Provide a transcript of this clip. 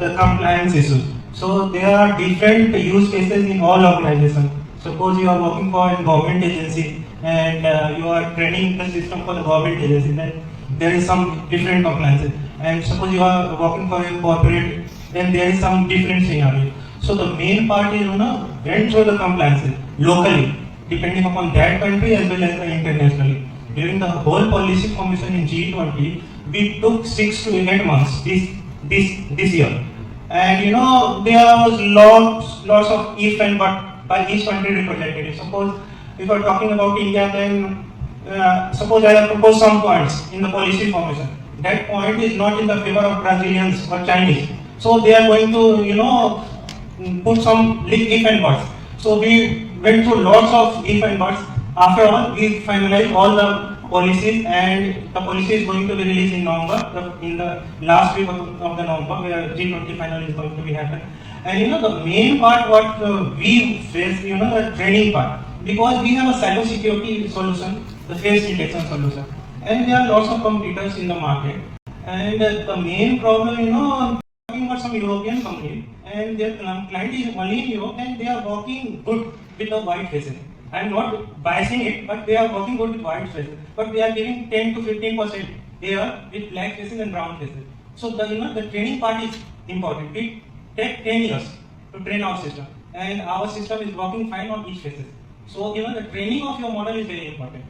the compliance issues. So there are different use cases in all organizations. Suppose you are working for a government agency and you are training the system for the government agency, then there is some different compliances. And suppose you are working for a corporate, then there is some different scenario. So the main part is, went through the compliances locally, depending upon that country as well as the internationally. During the whole policy formation in G20, we took 6 to 8 months this year. And there was lots of if and but by each country representative. Suppose if we are talking about India, then suppose I have proposed some points in the policy formation. That point is not in the favor of Brazilians or Chinese. So they are going to put some if and buts. So we went through lots of if and buts. After all, we finalized all the policies, and the policy is going to be released in November, in the last week of the November, where G20 final is going to be happen. And the main part what we face, the training part, because we have a cyber security solution, the face detection solution, and there are lots of competitors in the market. And the main problem, talking about some European company, and their client is only in Europe, and they are working good with the white faces. I am not biasing it, but they are working good with white faces. But they are giving 10 to 15% here with black faces and brown faces. So the training part is important. It takes 10 years to train our system, and our system is working fine on each faces. So the training of your model is very important.